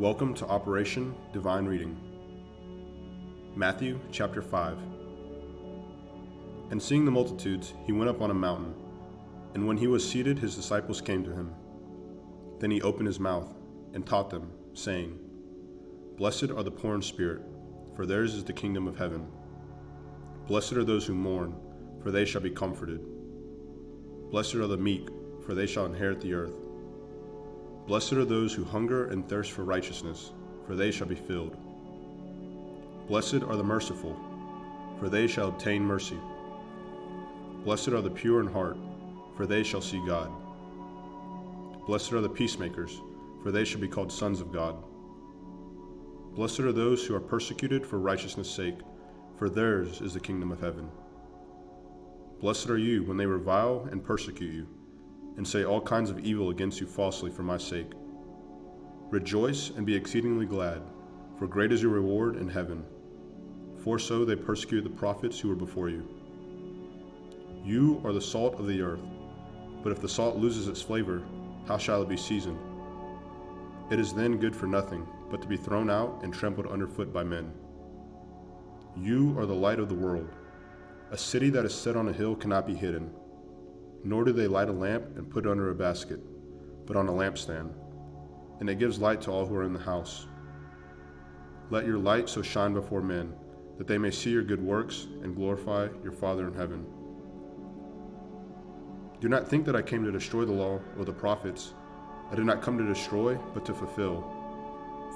Welcome to Operation Divine Reading. Matthew chapter 5. And seeing the multitudes, he went up on a mountain, and when he was seated, his disciples came to him. Then he opened his mouth and taught them, saying, Blessed are the poor in spirit, for theirs is the kingdom of heaven. Blessed are those who mourn, for they shall be comforted. Blessed are the meek, for they shall inherit the earth. Blessed are those who hunger and thirst for righteousness, for they shall be filled. Blessed are the merciful, for they shall obtain mercy. Blessed are the pure in heart, for they shall see God. Blessed are the peacemakers, for they shall be called sons of God. Blessed are those who are persecuted for righteousness' sake, for theirs is the kingdom of heaven. Blessed are you when they revile and persecute you, and say all kinds of evil against you falsely for my sake. Rejoice and be exceedingly glad, for great is your reward in heaven. For so they persecuted the prophets who were before you. You are the salt of the earth, but if the salt loses its flavor, how shall it be seasoned? It is then good for nothing, but to be thrown out and trampled underfoot by men. You are the light of the world. A city that is set on a hill cannot be hidden. Nor do they light a lamp and put it under a basket, but on a lampstand, and it gives light to all who are in the house. Let your light so shine before men, that they may see your good works and glorify your Father in heaven. Do not think that I came to destroy the law or the prophets. I did not come to destroy, but to fulfill.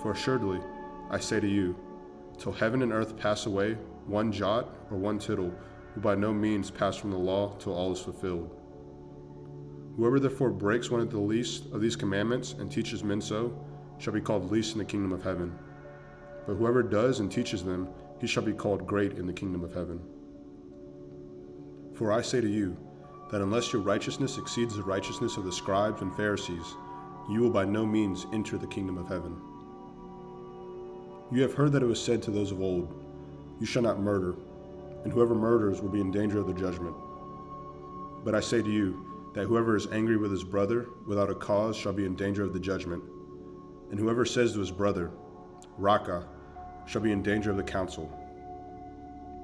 For assuredly, I say to you, till heaven and earth pass away, one jot or one tittle will by no means pass from the law till all is fulfilled. Whoever therefore breaks one of the least of these commandments and teaches men so, shall be called least in the kingdom of heaven. But whoever does and teaches them, he shall be called great in the kingdom of heaven. For I say to you, that unless your righteousness exceeds the righteousness of the scribes and Pharisees, you will by no means enter the kingdom of heaven. You have heard that it was said to those of old, You shall not murder, and whoever murders will be in danger of the judgment. But I say to you, that whoever is angry with his brother without a cause shall be in danger of the judgment. And whoever says to his brother, Raka, shall be in danger of the council.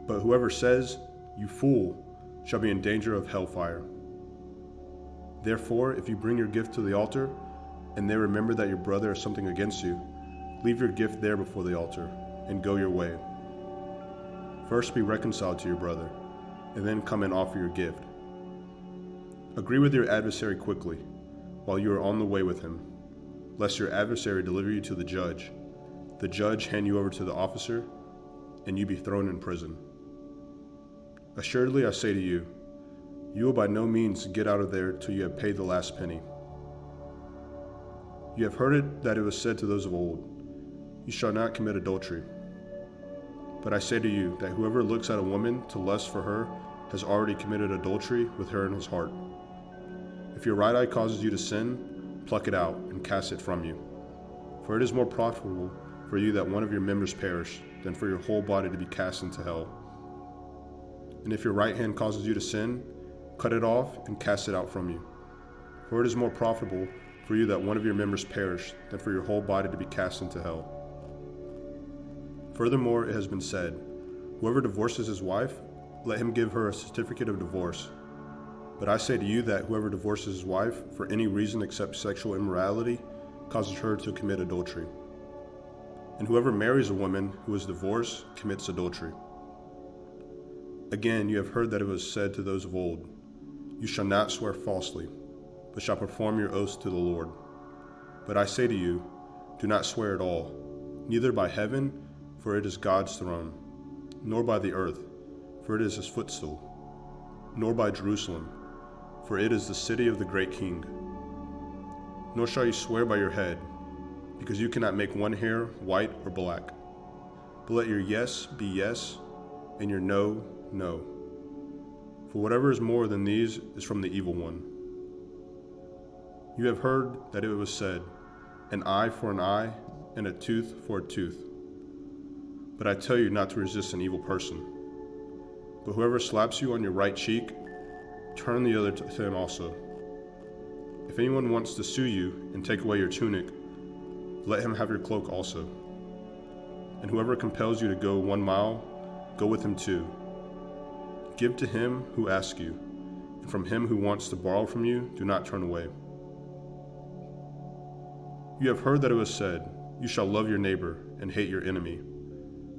But whoever says, You fool, shall be in danger of hellfire. Therefore, if you bring your gift to the altar, and there remember that your brother has something against you, leave your gift there before the altar, and go your way. First be reconciled to your brother, and then come and offer your gift. Agree with your adversary quickly, while you are on the way with him, lest your adversary deliver you to the judge hand you over to the officer, and you be thrown in prison. Assuredly I say to you, you will by no means get out of there till you have paid the last penny. You have heard it that it was said to those of old, You shall not commit adultery. But I say to you that whoever looks at a woman to lust for her has already committed adultery with her in his heart. If your right eye causes you to sin, pluck it out and cast it from you. For it is more profitable for you that one of your members perish than for your whole body to be cast into hell. And if your right hand causes you to sin, cut it off and cast it out from you. For it is more profitable for you that one of your members perish than for your whole body to be cast into hell. Furthermore, it has been said, Whoever divorces his wife, let him give her a certificate of divorce. But I say to you that whoever divorces his wife for any reason except sexual immorality causes her to commit adultery. And whoever marries a woman who is divorced commits adultery. Again, you have heard that it was said to those of old, You shall not swear falsely, but shall perform your oaths to the Lord. But I say to you, do not swear at all, neither by heaven, for it is God's throne, nor by the earth, for it is his footstool, nor by Jerusalem, for it is the city of the great King. Nor shall you swear by your head, because you cannot make one hair white or black. But let your yes be yes, and your no, no. For whatever is more than these is from the evil one. You have heard that it was said, An eye for an eye, and a tooth for a tooth. But I tell you not to resist an evil person. But whoever slaps you on your right cheek, turn the other to him also. If anyone wants to sue you and take away your tunic, let him have your cloak also. And whoever compels you to go 1 mile, go with him 2. Give to him who asks you, and from him who wants to borrow from you, do not turn away. You have heard that it was said, you shall love your neighbor and hate your enemy.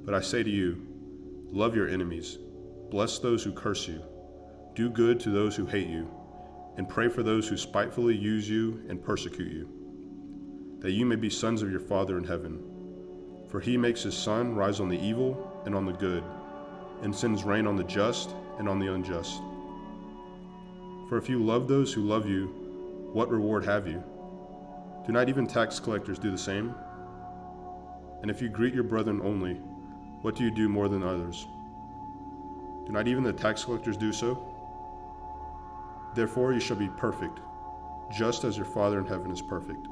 But I say to you, love your enemies, bless those who curse you, do good to those who hate you, and pray for those who spitefully use you and persecute you, that you may be sons of your Father in heaven. For he makes his sun rise on the evil and on the good, and sends rain on the just and on the unjust. For if you love those who love you, what reward have you? Do not even tax collectors do the same? And if you greet your brethren only, what do you do more than others? Do not even the tax collectors do so? Therefore you shall be perfect, just as your Father in heaven is perfect.